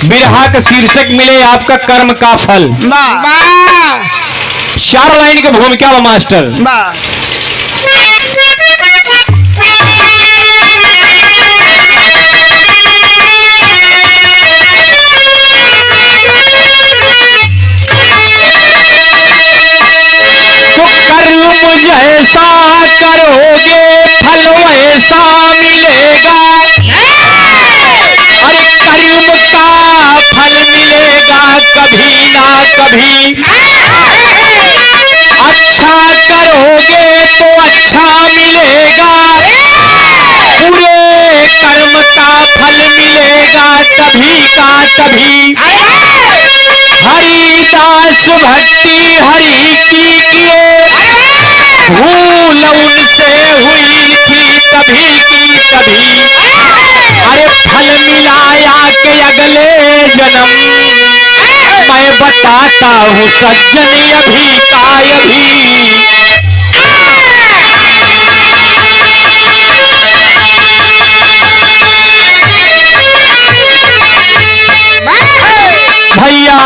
बिरहा का शीर्षक मिले आपका कर्म का फल। 4 लाइन की भूमिका व मास्टर। कर्म जैसा करोगे फल वैसा मिलेगा। अरे कर्म का फल मिलेगा कभी ना कभी। अच्छा करोगे तो अच्छा मिलेगा। बुरे कर्म का फल मिलेगा तभी का तभी। हरिदास भक्ति हरि की किए भूल उनसे हुई थी कभी की कभी। अरे फल मिलाया के अगले जन्म मैं बताता हूँ सज्जन अभी का अभी। भैया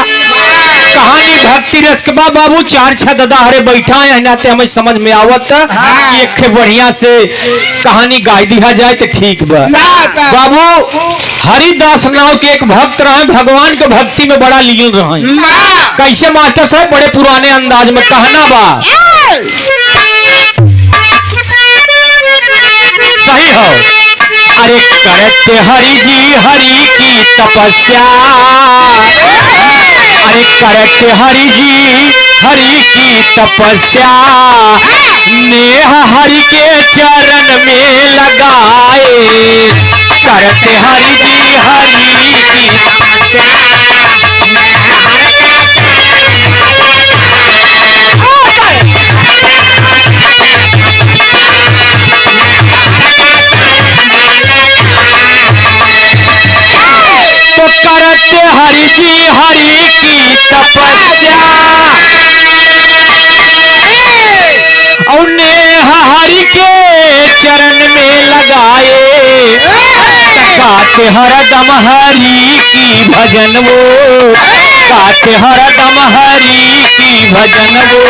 कहानी भक्ति रस के बाबू 4-6 दादा हरे बैठा है नाते हमें समझ में आवत एक बढ़िया से कहानी गाय दिया जाए तो ठीक बा। बाबू हरिदास नाव के एक भक्त रहे, भगवान के भक्ति में बड़ा लीन रहे। कैसे मास्टर साहब? बड़े पुराने अंदाज में कहना बा। सही हो। अरे करते हरि जी हरि की तपस्या। अरे करते हरि जी हरि की तपस्या। नेह हरि के चरण में लगाए। करते हरि जी हरि की तपस्या। तो करते हरि जी हरि की तपस्या। और नेह हरि के चरण में लगाए। गाते हरदम हरि की भजन वो। गाते हरदम हरि की भजन वो।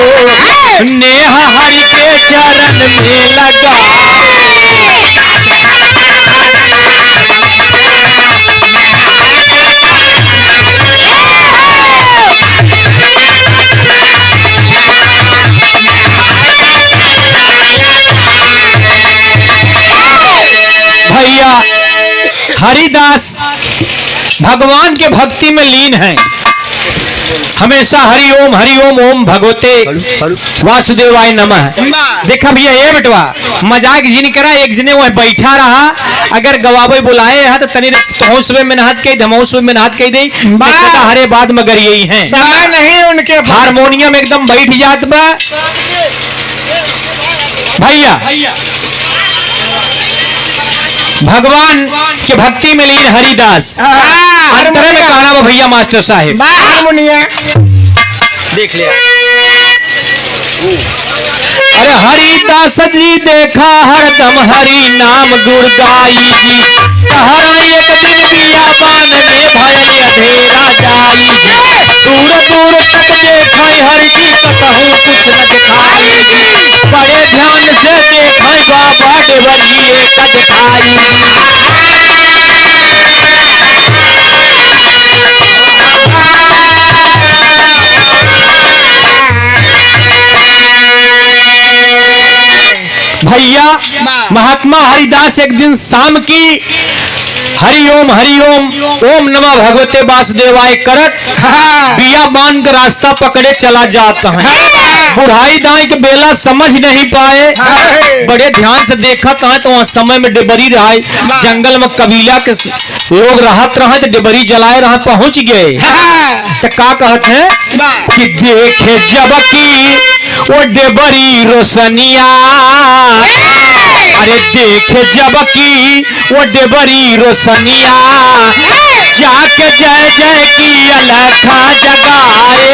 नेह हरि के चरण में लगाए। भैया हरिदास भगवान के भक्ति में लीन है। हमेशा हरि ओम ओम भगवते वासुदेवाय नमः। देखा भैया ये बेटवा मजाक जिन करा एक जने वह बैठा रहा। अगर गवाबे बुलाए है तो तनी तहोसवे में नहात के धमोसवे में नहात कह दे। हरे बाद मगर यही है समय नहीं उनके हारमोनियम एकदम बैठ जात बा। भैया भगवान के भक्ति में लीन हरिदास अंतरे में कहना वो भैया मास्टर साहेब देख लिया। अरे हरिदास जी देखा हरदम हरि नाम गुरगाई जी। कहरा एक दिन बियाबान में भयल अंधेरा जाई जी। दूर दूर तक देखा हरि जी कतहूँ कुछ न दिखाई जी। बड़े ध्यान से देखा बाबा देवरी एक दिखाई जी। भैया महात्मा हरिदास एक दिन शाम की हरि ओम ओम नमः भगवते वासुदेवाय करत बियाबान का रास्ता पकड़े चला जाता है। बुढ़ाई दाई के बेला समझ नहीं पाए। बड़े ध्यान से देखा है तो वहाँ समय में डेबरी रहा। जंगल में कबीला के लोग रहत रहे तो डेबरी जलाए रहा। पहुंच गए तो का कहते हैं कि देखे जब की वो डेबरी रोशनिया। अरे देखे जब की वो डेबरी रोशनिया। जाके जय जय की अलखा जगाए।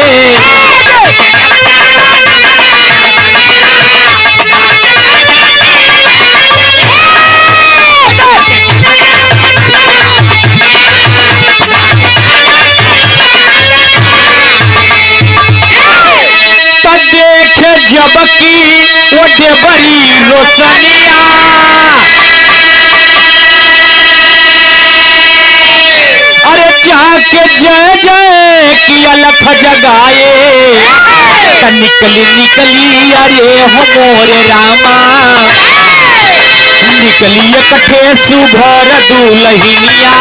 जबकि वो देवरी रोशनिया अरे जाके जय जय की अलख जगाए निकली निकली अरे हो मोरे रामा निकली कठे सुभर दुल्हनिया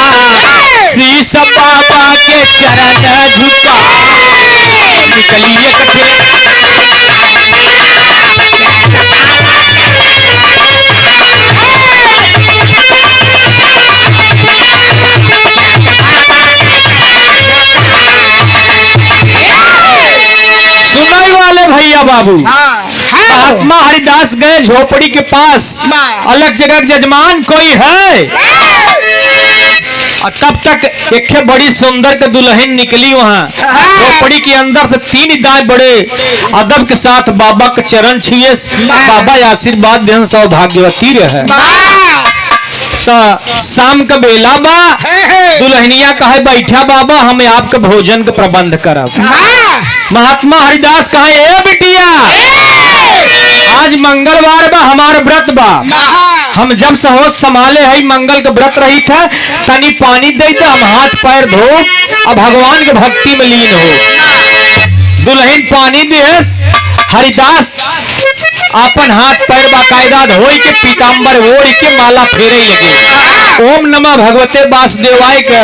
शीश बाबा के चरण झुका निकली कठे सुनाई वाले भैया बाबू महात्मा हरिदास गए झोपड़ी के पास अलग जगह जजमान कोई है और तब तक एक बड़ी सुंदर के दुल्हन निकली वहां झोपड़ी के अंदर से तीन दाएं बड़े अदब के साथ बाबा के चरण छुए बाबा आशीर्वाद देन सौभाग्यवती रहे तो शाम का बेला बा दुल्हनिया कहे बैठा बाबा हमें आपके भोजन का प्रबंध करब महात्मा हरिदास कहे ए बिटिया आज मंगलवार बा हमार व्रत बा हम जब से होश संभाले है मंगल के व्रत रही था तनी पानी दे तो हम हाथ पैर धो और भगवान के भक्ति में लीन हो दुल्हन पानी देस हरिदास अपन हाथ पैर बाकायदा धोई के पीताम्बर ओढ़ के माला फेरे लगे ओम नमः भगवते वासुदेवाय के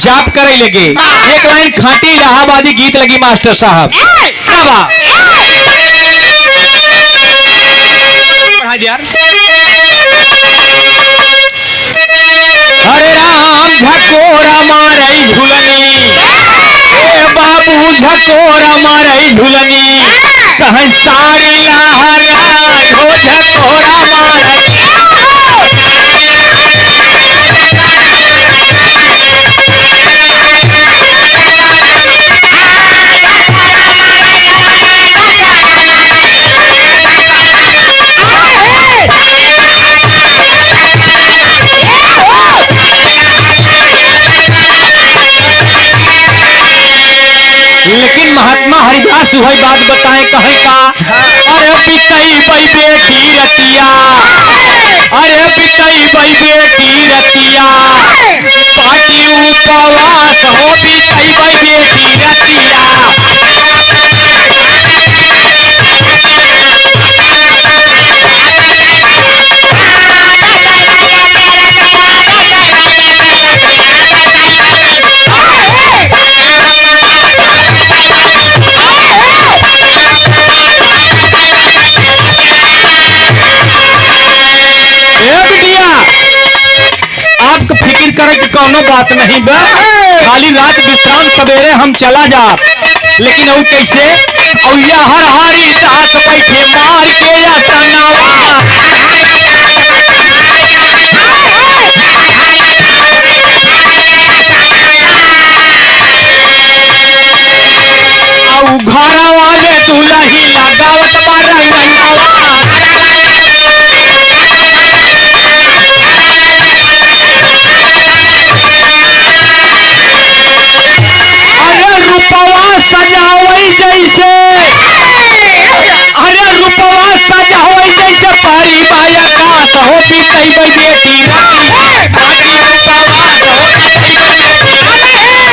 जाप करे लगे एक लाइन खाटी इलाहाबादी गीत लगी मास्टर साहब हरे राम झकोरा मारे झुलनी बाबू झकोरा मारे झुलनी कहीं सारी लहरा हो झकोरा मारे लेकिन महात्मा हरिदास वही बात बताए कहे का अरे बितई बई बेटी रतिया अरे बितई बई बेटी रतिया पाटी उपवास हो बितई बई बेटी रतिया करे कि कोनो बात नहीं बा खाली रात विश्राम सवेरे हम चला जा लेकिन और कैसे और या हर हरी दास बैठे मार के या तनावा और घरा वाले दुल्ही लगावत बारंगनावा सजावई जैसे अरे रूपवा सजावई जैसे पारी बाया कास हो बीतई बई बेटी रती बाटी रूपवा हो बीतई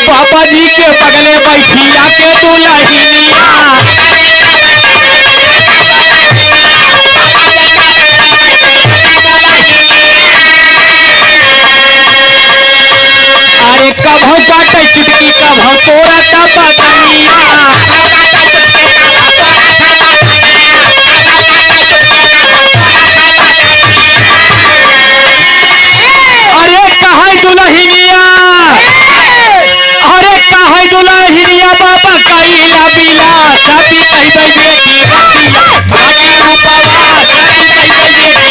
पापा जी के बगले बैठिया के दुल्हनिया अरे कभो काटे चुटकी कभो तोरा बदनिया अरे कहा दुल्हनिया अरे काहे दुल्हनिया बाबा कइला बिला सभी कहि बई बेटी रतिया बाटी रूपवा सभी कहि बई बेटी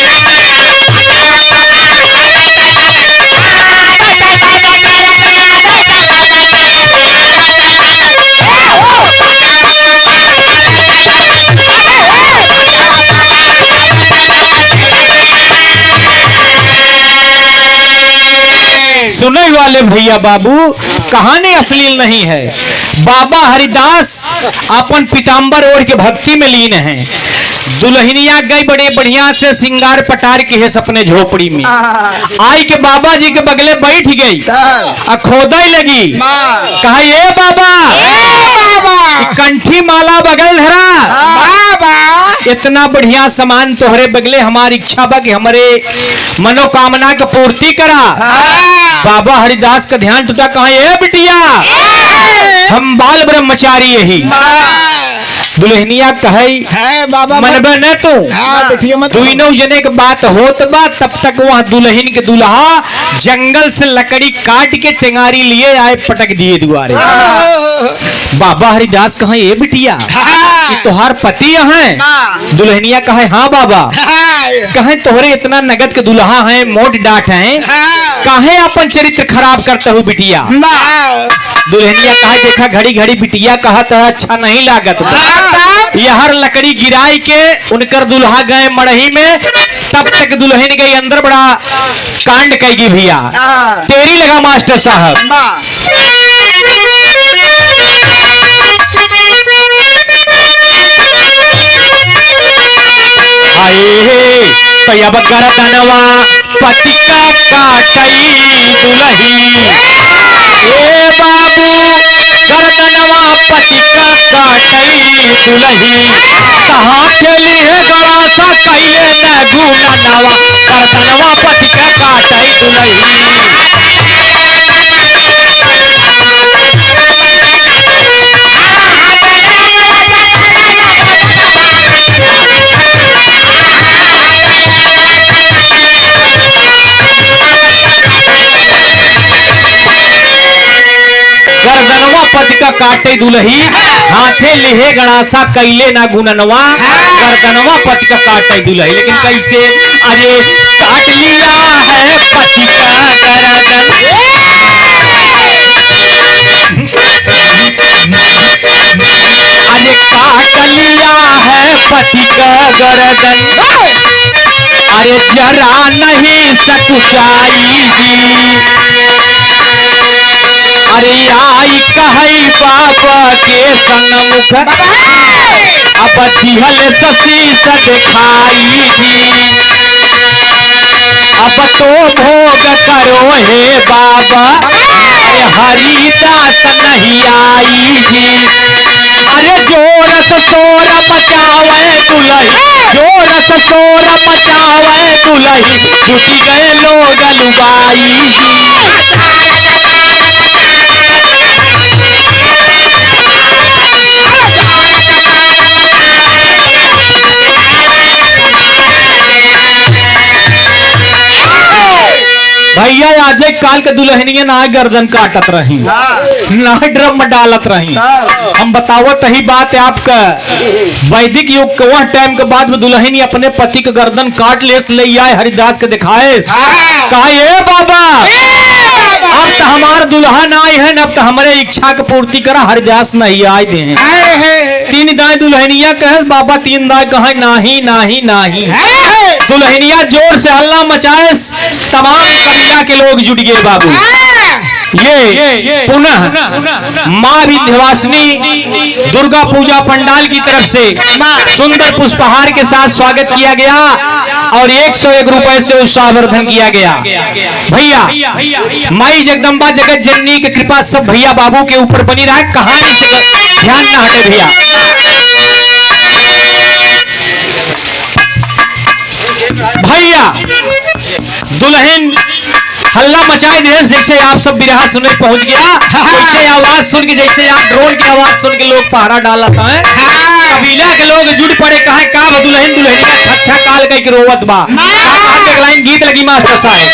वाले भैया बाबू, कहानी अश्लील नहीं है। बाबा हरिदास अपन पीताम्बर ओढ़ के भक्ति में लीन हैं। दुल्हनिया गई बड़े बढ़िया से सिंगार पटार के है सपने झोपड़ी में आई के बाबा जी के बगले बैठ गई खोदे लगी। कहा ये बाबा कंठी माला बगल धरा, इतना बढ़िया सामान तोहरे बगले, हमारी इच्छा बा कि हमारे मनोकामना की पूर्ति करा। बाबा हरिदास का ध्यान टूटा। कहा ये बिटिया हम बाल ब्रह्मचारी यही। दुल्हनिया कहे मनबे न तू तीनों जने के बात होत बा। तब तक वह दुल्हन के दुल्हा जंगल से लकड़ी काट के टेंगारी लिए आए, पटक दिए दुआरे। बाबा हरिदास कहे ये बिटिया तोहार पति हैं? दुल्हनिया कहे हाँ बाबा। कहे तोहरे इतना नगद के दुल्हा है, मोट डांट है, काहे अपन चरित्र खराब करते हो बिटिया? दुल्हनिया कहे देखा घड़ी घड़ी बिटिया कहत है अच्छा नहीं लागत। यहर लकड़ी गिराई के उनकर दुल्हा गए मड़ही में, तब तक दुल्हन गई अंदर, बड़ा कांड कहेगी भैया। तेरी लगा मास्टर साहब। तो अब गर्दनवा पति का काटई दुल्ही, ए बाबू गर्दनवा पति का काटई दुल्ही, कहाँ खेली है गड़ा सा कैले न गुना नवा, गर्दनवा पति का काटई दुल्ही। गर्दनवा पति का काटे दुल्ही, हाथे लिहे गणासा कैले ना गुननवा, गर्दनवा पति का काटे दुल्ही। लेकिन कैसे? अरे काट लिया है पति का गर्दन, अरे काट लिया है पति का गर्दन, अरे जरा नहीं सकुचाई जी, अरे आई कही बाबा के सन्मुख, अब दिहल सशीस दिखाई जी, अब तो भोग करो हे बाबा, अरे हरिदास नहीं आई जी, अरे जोर से शोर मचावे दुल्ही, जोर से शोर मचावे दुल्ही, जुटी गए लोग लुगाई जी। भैया आज काल के दुल्हनिया ना गर्दन काटत रही, ना ड्रम में डालत रही। हम बताओ तही बात है आपका। वैदिक युग के वह टाइम के बाद में दुल्हनी अपने पति के गर्दन काट ले आए, हरिदास के दिखाए। कहा ये बाबा अब तो हमारे दुल्हा ना आए हैं, अब तो हमारे इच्छा की पूर्ति करा, हरिदास नहीं आए दे हैं। तीन दाएं दुल्हनिया कहे बाबा, तीन दाएं कहे नाही नाही नाही। दुल्हनिया जोर से हल्ला मचाए, तमाम कबीला के लोग जुट गए बाबू। ये पुनः माँ विंध्यवासिनी दुर्गा पूजा पंडाल की तरफ से सुंदर पुष्पहार के साथ स्वागत किया गया और 101 रुपए से उत्साहवर्धन किया गया। भैया माई जगदम्बा जगत जननी की कृपा सब भैया बाबू के ऊपर बनी रहा। कहानी से ध्यान न हटे भैया। भैया दुल्हन हल्ला मचाए देश, जैसे आप सब बिरहा सुनने पहुंच गया, वैसे आवाज सुन के, जैसे आप ड्रोन की आवाज सुन के लोग पहरा डालता है, कबीला के लोग जुट पड़े। कहा का दुल्हन दुल्हनिया छच्छा काल कई के रोवत बा। एक लाइन गीत लगी मास्टर साहब।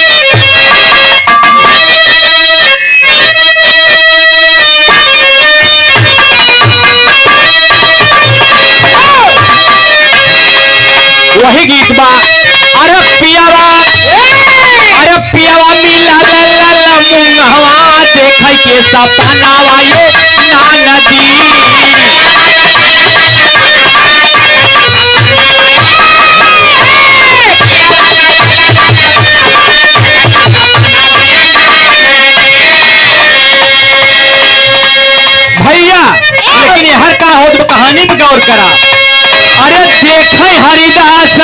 वही गीत बा, अरे पियावा मिला मुंगवा देख के सपनावा ये ना नदी, कहानी पे गौर करा। अरे देखे हरिदास,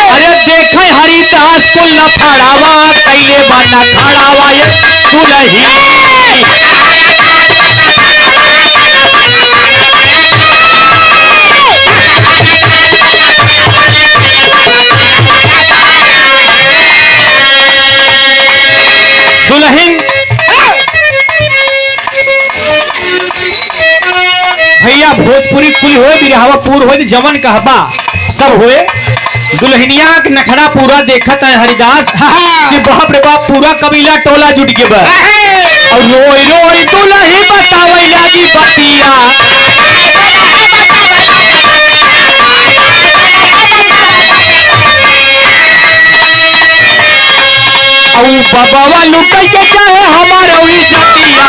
अरे देखे हरिदास को लफड़ावा कैले बना खड़ावा ये दुलही। दुल्हन भैया भोजपुरी कुल हो बिरहावा पूर हो जमन कहबा सब होए। दुल्हनिया के नखड़ा पूरा देखत है हरिदास कि बाप रे बाप पूरा कबीला टोला जुट के बा और रोई रोई दुल्ही बतावे लागी बतिया। बाबा लुटाई के चाहे हमारा इज्जतिया।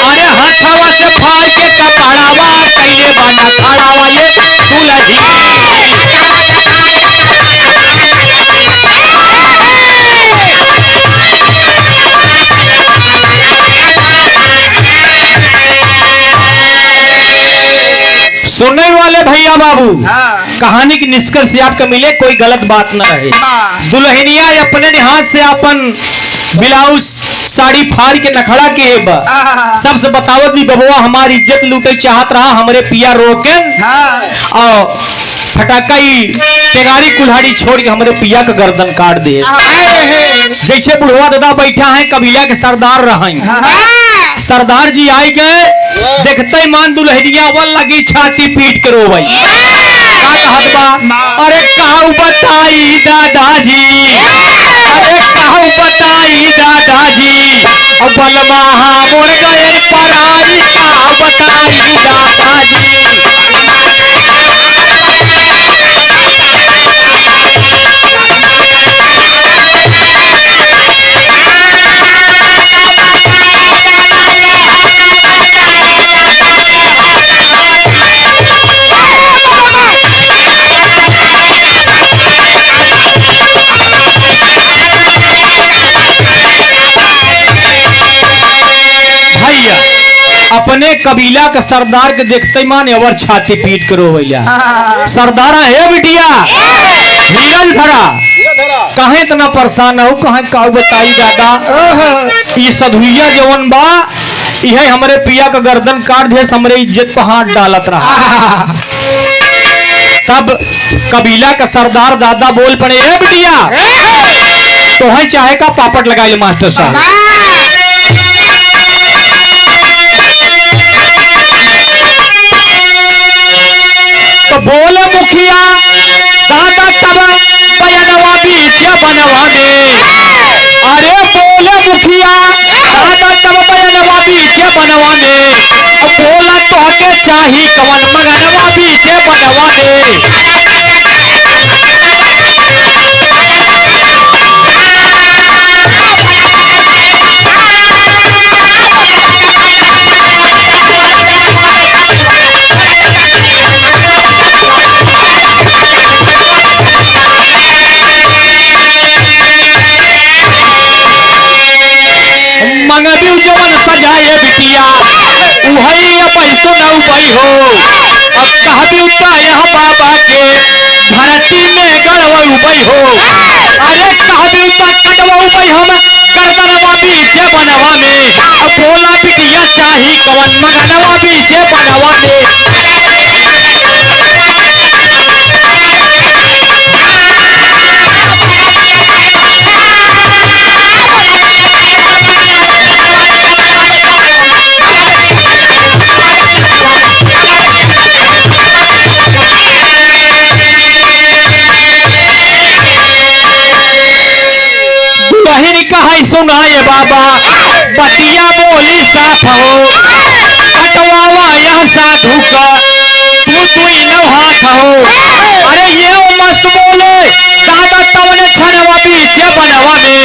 अरे हथवा से फाड़ के कपड़ावा कैले बना खड़ावा ये दुलही। सुनने वाले भैया बाबू, कहानी की निष्कर्ष से आपको मिले कोई गलत बात न रहे। दुल्हनिया अपने हाथ से अपन ब्लाउज साड़ी फाड़ के नखड़ा के सबसे बतावत भी बबुआ हमारी इज्जत लूटे चाहत रहा, हमरे पिया रोकन और फटाका टेगारी कुल्हाड़ी छोड़ के हमारे पिया का गर्दन काट दे। जैसे बुढ़वा दादा बैठा है कबीला के सरदार रहे, सरदार जी आई गए देखते मान दुल्हनिया वन लगी छाती पीट के रोवई। का कहत बा? अरे कहू बताई दादाजी, अरे कहू बताई दादाजी और बलमा मोर गए पराई। कहू बताई दादाजी। अपने कबीला के सरदार के देखते मान और छाती पीट करो भैया। सरदार है बिटिया नीरज धरा कहे इतना परेशान हो कहे कहू बताई दादा ये सधुइया जवन बा यह हमारे पिया का गर्दन काट दे हमरे इज्जत पर हाथ डालत रहा। तब कबीला का सरदार दादा बोल पड़े ए बिटिया तो है चाहे का पापड़ लगाए मास्टर साहब। तो बोले मुखिया दादा तब बयानवा बीच बनवा में। अरे बोले मुखिया दादा तब बयानवा बीच बनवा में। बोला तो के चाही कवन मगनवा बीच बनवा में। मंगबी जवन सजाए बिटिया उहई पैसो न उबई हो। अब कहबी उता यहाँ बाबा के धरती में गड़वा उबई हो। अरे कहबी उता कटवा उबई हम करदनवा बीच बनवा में। अब बोला बिटिया चाही कवन मगनवा बीच बनवा में। सुनाए बाबा बतिया बोली साफ हो। कटवावा यह साधु का तू नौ हाथ हो। अरे ये मस्त बोले दादा तवने छनवा बीच बनवा में।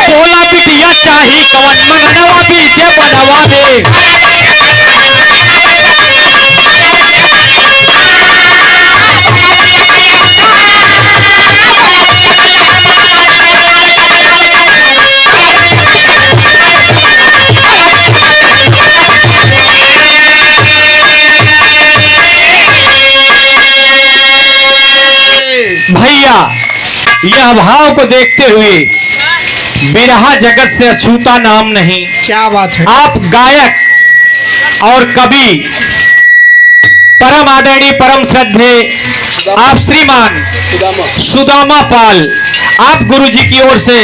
बोला बिटिया चाही कवन मगनवा बीच बनवा में। भैया यह भाव को देखते हुए बिरहा जगत से अछूता नाम नहीं। क्या बात है। आप गायक और कवि परम आदरणीय परम श्रद्धे आप श्रीमान सुदामा पाल, आप गुरु जी की ओर से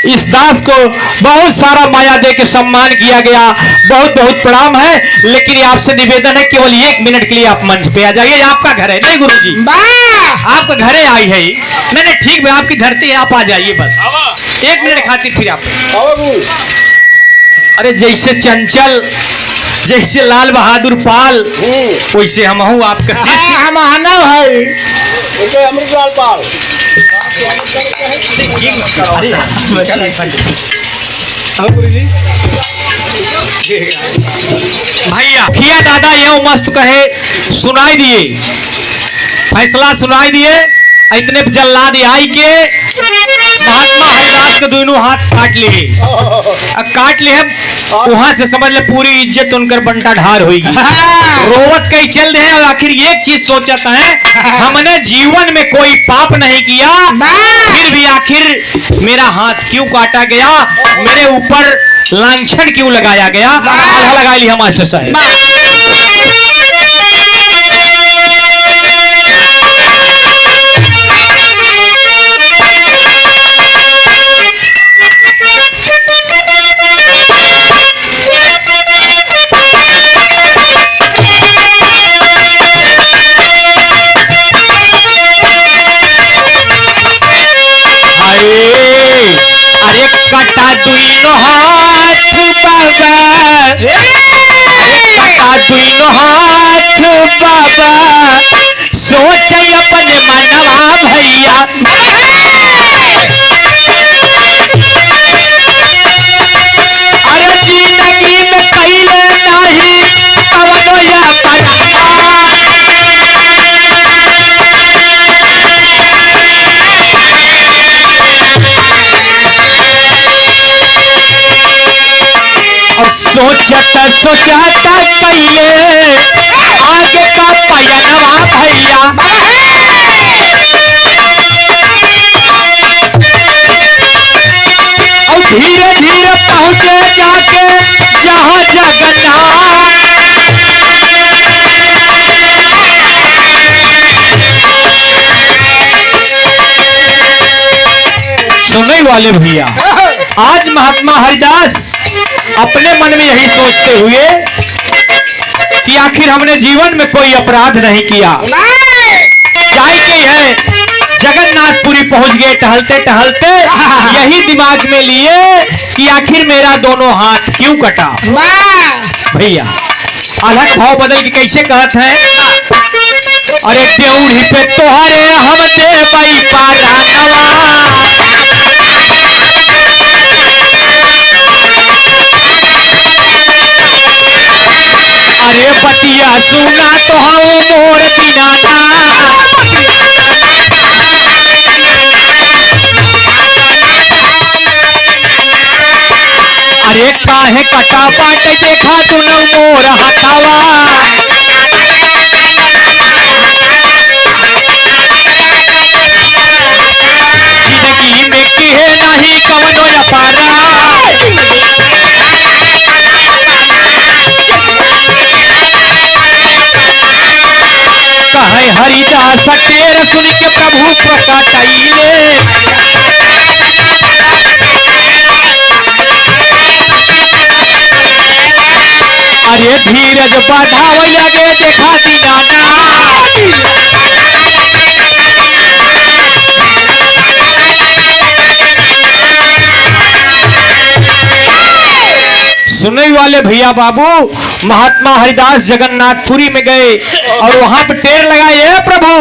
इस दास को बहुत सारा माया दे के सम्मान किया गया, बहुत बहुत प्रणाम है। लेकिन ये आपसे निवेदन है केवल 1 मिनट के लिए आप मंच पे आ जाइए। आपका घर है नहीं गुरु जी, आपका घर है आई है नहीं ठीक है, आपकी धरती है, आप आ जाइए बस 1 मिनट खातिर फिर आप। अरे जैसे चंचल, जैसे लाल बहादुर पाल, वैसे हम हूँ आपका शिष्य। हम मानव है अमृतलाल पाल। भैया खिया दादा यो मस्त कहे सुनाई दिए, फैसला सुनाई दिए। इतने जल्लाद आई के महात्मा हरिदास के दोनों हाथ काट लिए। अब काट लिए वहां से समझ ले पूरी इज्जत उनकर बंटा ढार होगी। रोवत कहीं चल रहे और आखिर एक चीज सोचता है हमने जीवन में कोई पाप नहीं किया, फिर भी आखिर मेरा हाथ क्यों काटा गया, मेरे ऊपर लांछन क्यों लगाया गया। आधा लगा लिया मास्टर साहब। अरे कटा दुइनो हाथ बाबा, कटा दुइनो हाथ बाबा, सोच अपने मनवा भैया। अरे जिंदगी में कहिले नहीं कवनो या सोचता सोचता कैले आगे का पयनवा भैया। और धीरे धीरे पहुंचे जाके जहां जगन्नाथ। सुनने वाले भैया, आज महात्मा हरिदास अपने मन में यही सोचते हुए कि आखिर हमने जीवन में कोई अपराध नहीं किया, जाय के है जगन्नाथपुरी पहुंच गए टहलते टहलते, यही दिमाग में लिए कि आखिर मेरा दोनों हाथ क्यों कटा। भैया अलग भाव बदल के कैसे कहत है। अरे ड्योढ़ी पे तोहरे हम देवई पारानवा, अरे बतिया सुना तो हम मोर दीनाना। अरे काहे कटा बाट देखा तू न मोर हटावा। जिंदगी में किहे नहीं कवनो अपारा। कहे हरिदास टेर सुन के प्रभु प्रकटाइले। अरे धीरज बढ़ाव लगे देखा दीनाना। सुनने वाले भैया बाबू, महात्मा हरिदास जगन्नाथपुरी में गए और वहां पर टेर लगाए, प्रभु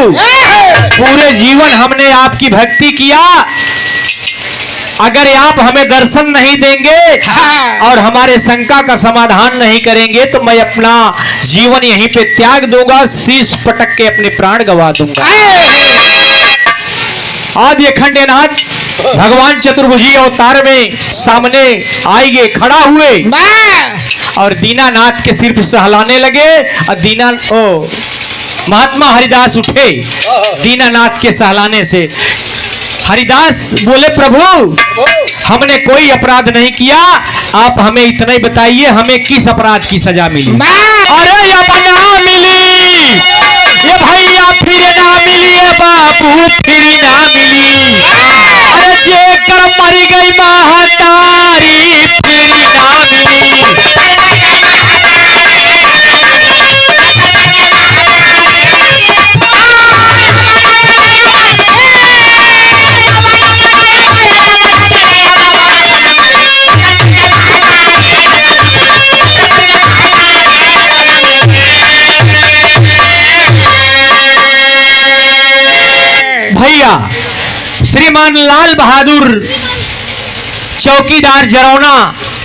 पूरे जीवन हमने आपकी भक्ति किया, अगर आप हमें दर्शन नहीं देंगे और हमारे शंका का समाधान नहीं करेंगे तो मैं अपना जीवन यहीं पे त्याग दूंगा, शीश पटक के अपने प्राण गवा दूंगा। आज ये खंडेनाथ भगवान चतुर्भुजी अवतार में सामने आएंगे, खड़ा हुए और दीनानाथ के सिर पर सहलाने लगे। और महात्मा हरिदास उठे दीनानाथ के सहलाने से। हरिदास बोले, प्रभु हमने कोई अपराध नहीं किया, आप हमें इतना ही बताइए हमें किस अपराध की सजा मिली। अरे ये बना मिली, ये भैया फिर ना मिली, ये बाबू फिर ना मिली। अरे जे कर मरी गई महतारी फिर ना मिली। भैया श्रीमान लाल बहादुर चौकीदार जरौना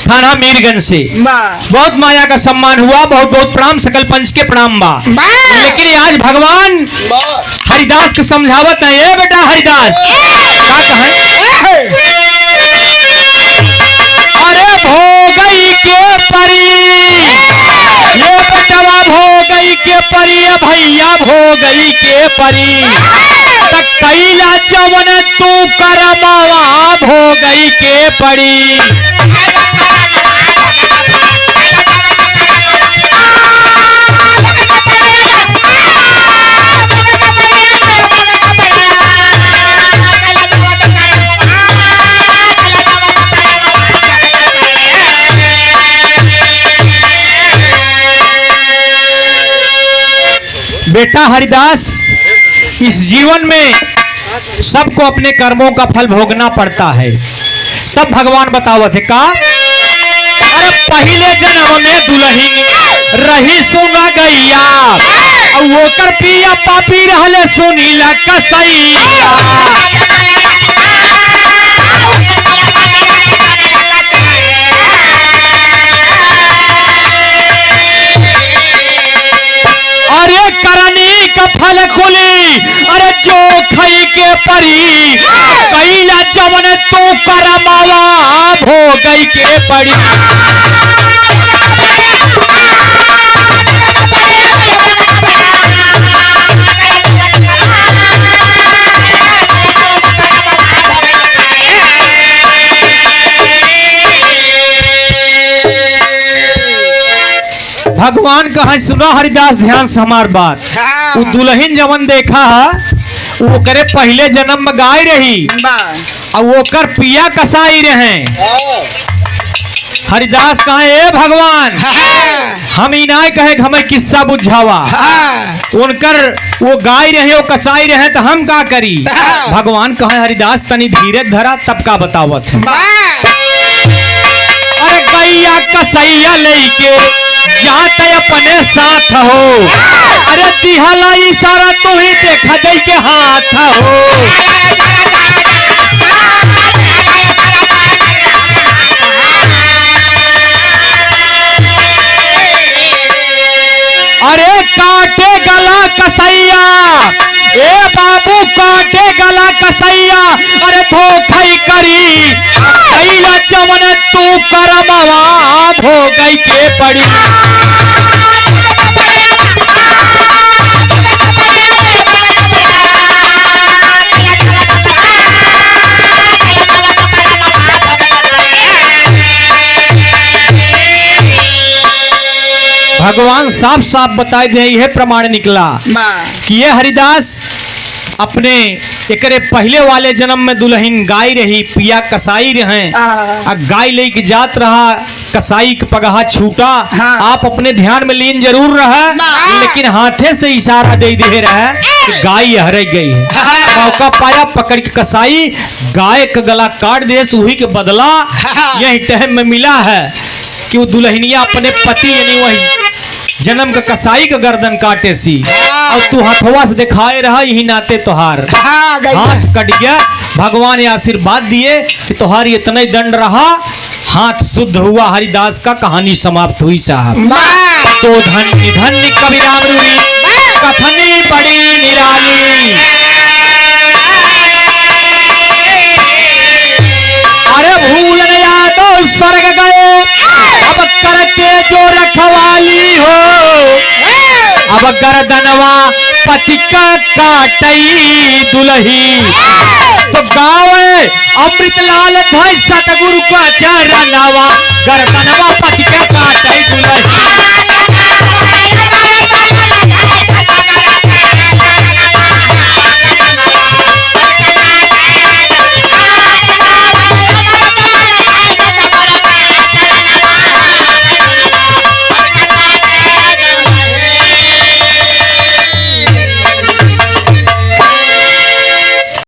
थाना मीरगंज से बहुत माया का सम्मान हुआ, बहुत बहुत प्रणाम, सकल पंच के प्रणाम बा। लेकिन आज भगवान हरिदास के समझावत है, ये बेटा हरिदास क्या कहें? अरे भोगई के परी, ये बेटवा भोगई के परी, भैया भोगई के परी। कैला जवन तू करमावा भोगई के पड़ी। बेटा हरिदास, इस जीवन में सबको अपने कर्मों का फल भोगना पड़ता है। तब भगवान बतावत है का, अरे पहले जन्म में दुल्हन रही सुना गैया, और वो कर पिया पापी रहले सुनीला कसैया। अरे करनी का फल खुली, अरे जो खई के परी। कैला जवन तू करमावा भोगई के पड़ी। भगवान कहा, सुनो हरिदास ध्यान से हमार बात। वो दुल्हन जवन देखा वो करे पहले जन्म में गाय रही, और वो कर पिया कसाई रहे। हरिदास कहे, ए भगवान हम इनाय कहे हमें किस्सा बुझावा। उनकर वो गाय रहे, वो कसाई रहे, तो हम का करी? भगवान कहे, हरिदास तनी धीरे धरा, तब का बतावत है। अरे गैया कसैया लेके जाते अपने साथ हो, अरे दिहला इशारा तू ही देखा दे के हाथ हो। अरे काटे गला कसैया, ए बाबू काटे गला कसैया, अरे धोखाई करी। कैला जवन तू करमावा भोगई के पड़ी। भगवान साफ साफ बताए दे, यह प्रमाण निकला कि ये हरिदास अपने एकरे पहले वाले जन्म में दुल्हन गाय रही, पिया कसाई रहे। गाय लेके जात रहा, कसाई के पगहा छूटा। आप अपने ध्यान में लीन जरूर रहा, लेकिन हाथे से इशारा दे दे रहा कि गाय हर गई है। मौका पाया पकड़ के कसाई गाय का गला काट दे, वही के बदला यही टाइम में मिला है कि वो दुल्हनिया अपने पति यानी वही जन्म का कसाई का गर्दन काटे सी, और तू हथवा से दिखाए रहा, यही नाते तोहार हाथ कट गया। भगवान ने आशीर्वाद दिए कि तोहार इतना ही दंड रहा, हाथ शुद्ध हुआ। हरिदास का कहानी समाप्त हुई साहब। तो धन्य धन्य कबीराम रूरी कथनी बड़ी निराली। अरे भूल न यादव स्वर्ग गए, अब करके जो रखवाली हो, अब गर्दनवा पति का काटई दुलही। तो गावे अमृतलाल भाई सतगुरु का चरणवा, गर्दनवा पति का काटई दुलही।